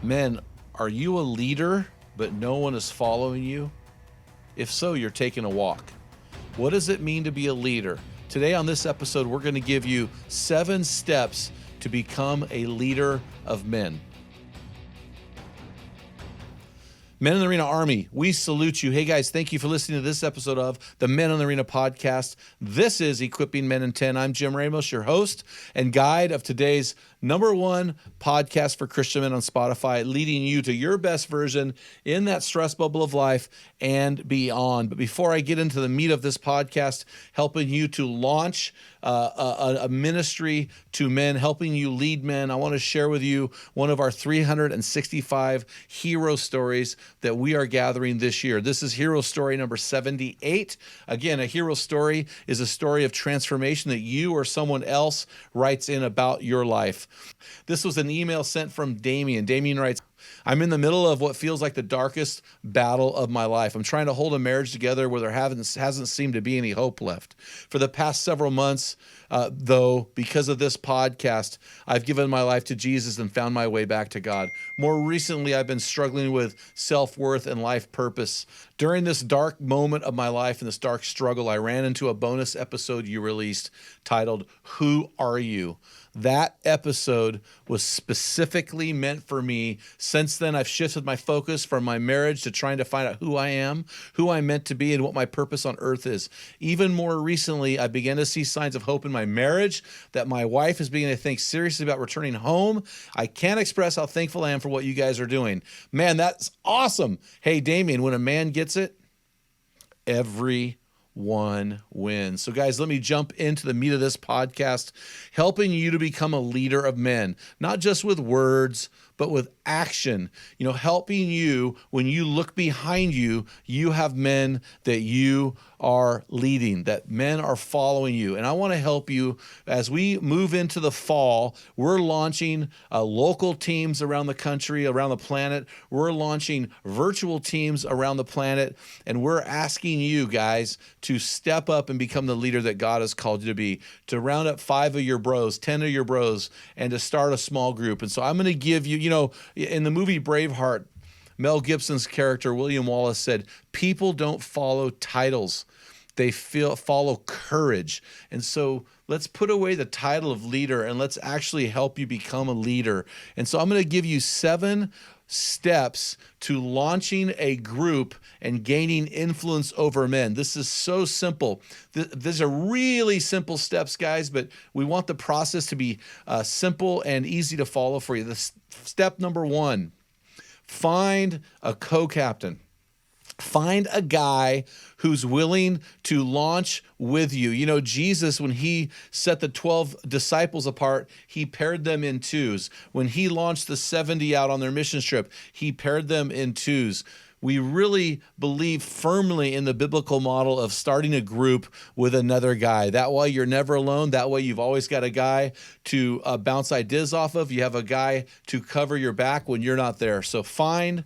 Men, are you a leader, but no one is following you? If so, you're taking a walk. What does it mean to be a leader? Today on this episode, we're going to give you 7 steps to become a leader of men. Men in the Arena Army, we salute you. Hey guys, thank you for listening to this episode of the Men in the Arena podcast. This is Equipping Men in 10. I'm Jim Ramos, your host and guide of today's #1 podcast for Christian men on Spotify, leading you to your best version in that stress bubble of life and beyond. But before I get into the meat of this podcast, helping you to launch a ministry to men, helping you lead men, I want to share with you one of our 365 hero stories that we are gathering this year. This is hero story number 78. Again, a hero story is a story of transformation that you or someone else writes in about your life. This was an email sent from Damien. Damien writes, I'm in the middle of what feels like the darkest battle of my life. I'm trying to hold a marriage together where there hasn't seemed to be any hope left. For the past several months, though, because of this podcast, I've given my life to Jesus and found my way back to God. More recently, I've been struggling with self-worth and life purpose. During this dark moment of my life and this dark struggle, I ran into a bonus episode you released titled, Who Are You? That episode was specifically meant for me. Since then, I've shifted my focus from my marriage to trying to find out who I am, who I'm meant to be, and what my purpose on earth is. Even more recently, I began to see signs of hope in my marriage, that my wife is beginning to think seriously about returning home. I can't express how thankful I am for what you guys are doing. Man, that's awesome. Hey, Damien, when a man gets it, everyone wins. So guys, let me jump into the meat of this podcast, helping you to become a leader of men, not just with words, but with action, helping you when you look behind you, you have men that you are leading, that men are following you. And I want to help you as we move into the fall. We're launching local teams around the country, around the planet. We're launching virtual teams around the planet. And we're asking you guys to step up and become the leader that God has called you to be, to round up 5 of your bros, 10 of your bros, and to start a small group. And so I'm going to give you, in the movie Braveheart, Mel Gibson's character, William Wallace, said, people don't follow titles. They follow courage. And so let's put away the title of leader and let's actually help you become a leader. And so I'm going to give you 7 steps to launching a group and gaining influence over men. This is so simple. These are really simple steps, guys, but we want the process to be simple and easy to follow for you. Step number 1, find a co-captain. Find a guy who's willing to launch with you. Jesus, when he set the 12 disciples apart, he paired them in twos. When he launched the 70 out on their mission trip, he paired them in twos. We really believe firmly in the biblical model of starting a group with another guy. That way you're never alone. That way you've always got a guy to bounce ideas off of. You have a guy to cover your back when you're not there. So find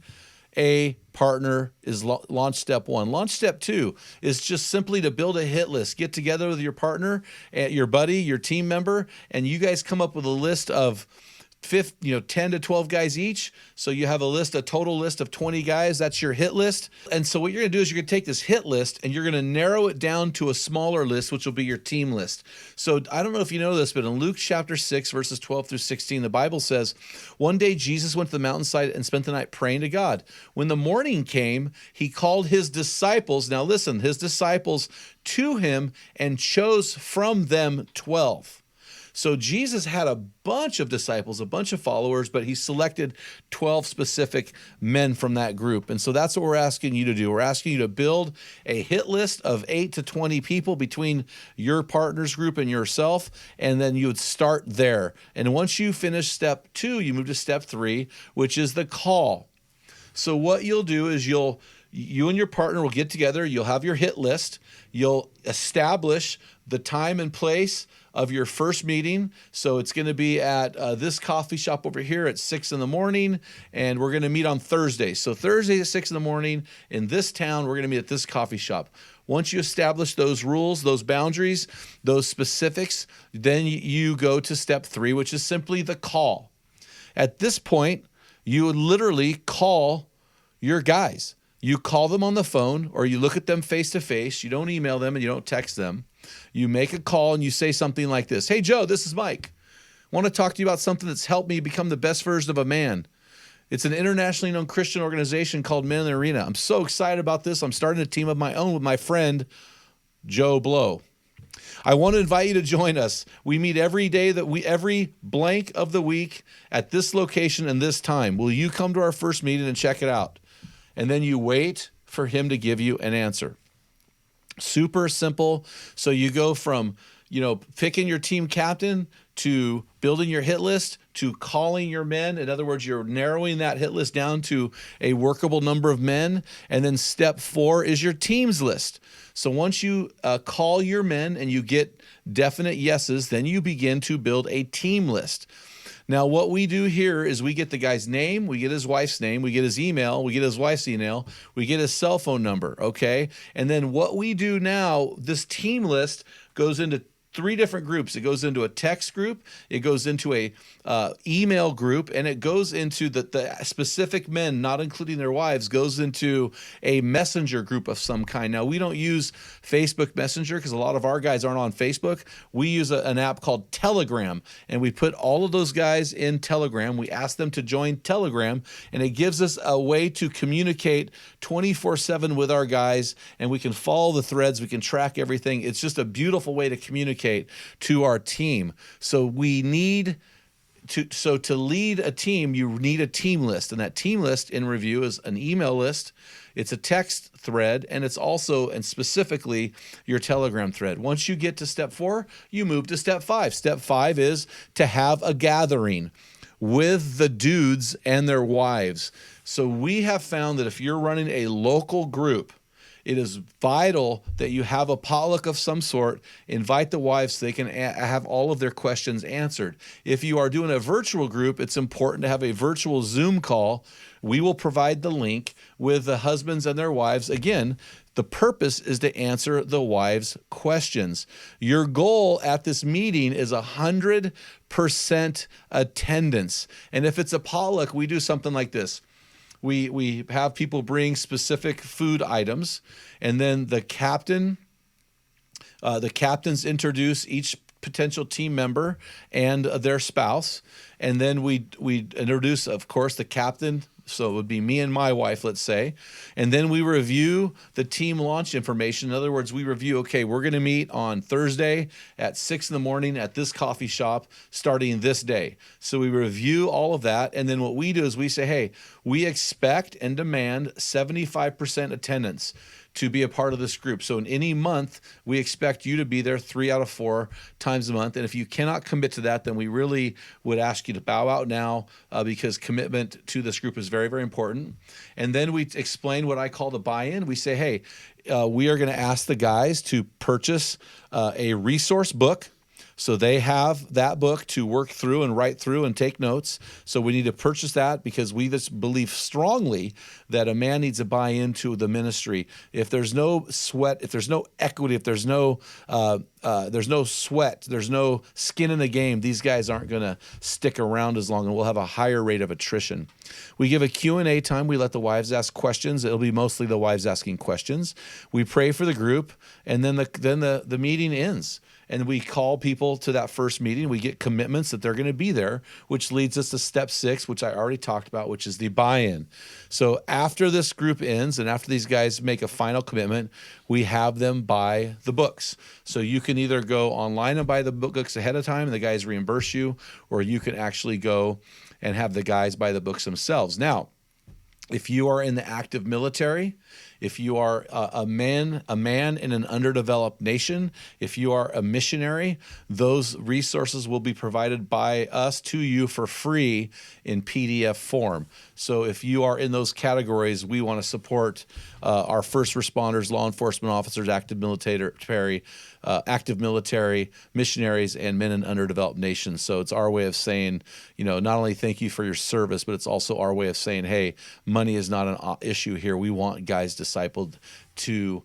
a partner is launch step 1. Launch step 2 is just simply to build a hit list. Get together with your partner, your buddy, your team member, and you guys come up with a list of 10 to 12 guys each. So you have a total list of 20 guys. That's your hit list. And so what you're going to do is you're going to take this hit list and you're going to narrow it down to a smaller list, which will be your team list. So I don't know if you know this, but in Luke chapter 6, verses 12 through 16, the Bible says, one day Jesus went to the mountainside and spent the night praying to God. When the morning came, he called his disciples, now listen, his disciples to him and chose from them 12. So Jesus had a bunch of disciples, a bunch of followers, but he selected 12 specific men from that group. And so that's what we're asking you to do. We're asking you to build a hit list of 8 to 20 people between your partners group and yourself, and then you would start there. And once you finish step 2, you move to step 3, which is the call. So what you'll do is you and your partner will get together, you'll have your hit list, you'll establish the time and place of your first meeting. So it's going to be at this coffee shop over here at 6 in the morning, and we're going to meet on Thursday. So Thursday at 6 in the morning in this town, we're going to meet at this coffee shop. Once you establish those rules, those boundaries, those specifics, then you go to step 3, which is simply the call. At this point, You would literally call your guys. You call them on the phone, or you look at them face to face. You don't email them and you don't text them. You make a call and you say something like this. Hey, Joe, this is Mike. I want to talk to you about something that's helped me become the best version of a man. It's an internationally known Christian organization called Men in the Arena. I'm so excited about this. I'm starting a team of my own with my friend, Joe Blow. I want to invite you to join us. We meet every blank of the week at this location and this time. Will you come to our first meeting and check it out? And then you wait for him to give you an answer. Super simple. So you go from, picking your team captain to building your hit list to calling your men. In other words, you're narrowing that hit list down to a workable number of men. And then step 4 is your teams list. So once you call your men and you get definite yeses, then you begin to build a team list. Now, what we do here is we get the guy's name, we get his wife's name, we get his email, we get his wife's email, we get his cell phone number, okay? And then what we do now, this team list goes into 3 different groups. It goes into a text group, it goes into a email group, and it goes into the specific men, not including their wives, goes into a messenger group of some kind. Now, we don't use Facebook Messenger because a lot of our guys aren't on Facebook. We use an app called Telegram, and we put all of those guys in Telegram. We ask them to join Telegram, and it gives us a way to communicate 24/7 with our guys, and we can follow the threads, we can track everything. It's just a beautiful way to communicate to our team. So to lead a team, you need a team list. And that team list in review is an email list, it's a text thread, and it's also, and specifically, your Telegram thread. Once you get to step 4, you move to step 5. Step 5 is to have a gathering with the dudes and their wives. So we have found that if you're running a local group, it is vital that you have a potluck of some sort, invite the wives so they can have all of their questions answered. If you are doing a virtual group, it's important to have a virtual Zoom call. We will provide the link with the husbands and their wives. Again, the purpose is to answer the wives' questions. Your goal at this meeting is 100% attendance. And if it's a potluck, we do something like this. We have people bring specific food items, and then the captains introduce each potential team member and their spouse, and then we introduce, of course, the captain. So it would be me and my wife, let's say. And then we review the team launch information. In other words, we review, okay, we're going to meet on Thursday at 6 in the morning at this coffee shop starting this day. So we review all of that. And then what we do is we say, hey, we expect and demand 75% attendance to be a part of this group. So in any month, we expect you to be there 3 out of 4 times a month. And if you cannot commit to that, then we really would ask you to bow out now because commitment to this group is very, very important. And then we explain what I call the buy-in. We say, hey, we are going to ask the guys to purchase a resource book. So they have that book to work through and write through and take notes. So we need to purchase that because we just believe strongly that a man needs to buy into the ministry. If there's no sweat, if there's no equity, if there's no sweat, there's no skin in the game, these guys aren't going to stick around as long, and we'll have a higher rate of attrition. We give a Q&A time. We let the wives ask questions. It'll be mostly the wives asking questions. We pray for the group, and then the meeting ends. And we call people to that first meeting. We get commitments that they're going to be there, which leads us to step 6, which I already talked about, which is the buy-in. So after this group ends and after these guys make a final commitment, we have them buy the books. So you can either go online and buy the books ahead of time and the guys reimburse you, or you can actually go and have the guys buy the books themselves. Now, if you are in the active military, if you are a man in an underdeveloped nation, if you are a missionary, those resources will be provided by us to you for free in PDF form. So if you are in those categories, we want to support our first responders, law enforcement officers, active military, missionaries, and men in underdeveloped nations. So it's our way of saying, not only thank you for your service, but it's also our way of saying, hey, money is not an issue here. We want guys to discipled to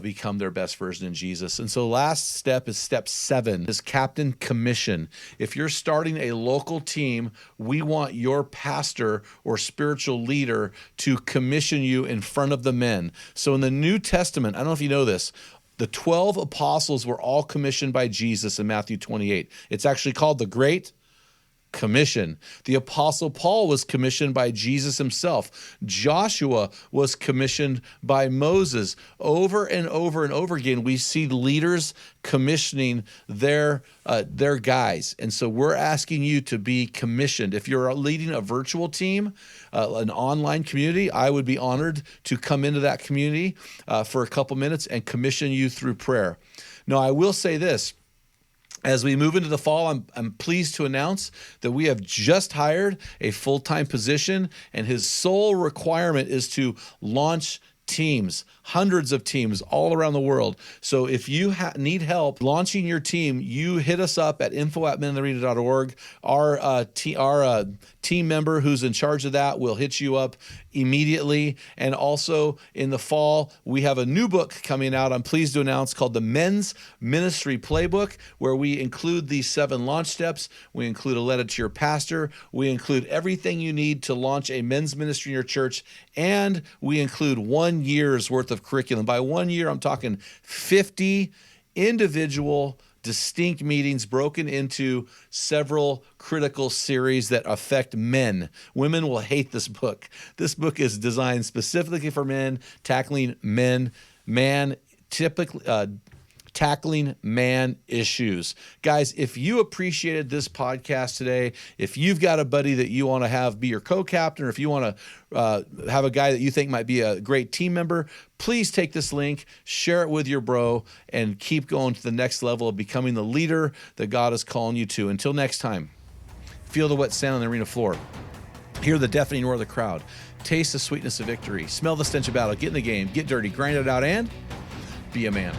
become their best version in Jesus. And so last step is step 7, is captain commission. If you're starting a local team, we want your pastor or spiritual leader to commission you in front of the men. So in the New Testament, I don't know if you know this, the 12 apostles were all commissioned by Jesus in Matthew 28. It's actually called the Great Commission. The Apostle Paul was commissioned by Jesus himself. Joshua was commissioned by Moses. Over and over and over again, we see leaders commissioning their guys. And so we're asking you to be commissioned. If you're leading a virtual team, an online community, I would be honored to come into that community for a couple minutes and commission you through prayer. Now, I will say this. As we move into the fall, I'm pleased to announce that we have just hired a full-time position, and his sole requirement is to launch teams, hundreds of teams all around the world. So if you need help launching your team, you hit us up at info@menintharena.org. Our team member who's in charge of that will hit you up immediately. And also in the fall, we have a new book coming out, I'm pleased to announce, called the Men's Ministry Playbook, where we include these 7 launch steps. We include a letter to your pastor. We include everything you need to launch a men's ministry in your church. And we include 1 year's worth of curriculum. By 1 year, I'm talking 50 individual distinct meetings broken into several critical series that affect men. Women will hate this book. This book is designed specifically for men, tackling issues. Guys, if you appreciated this podcast today, if you've got a buddy that you want to have be your co-captain, or if you want to have a guy that you think might be a great team member, please take this link, share it with your bro, and keep going to the next level of becoming the leader that God is calling you to. Until next time, feel the wet sand on the arena floor. Hear the deafening roar of the crowd. Taste the sweetness of victory. Smell the stench of battle. Get in the game. Get dirty. Grind it out and be a man.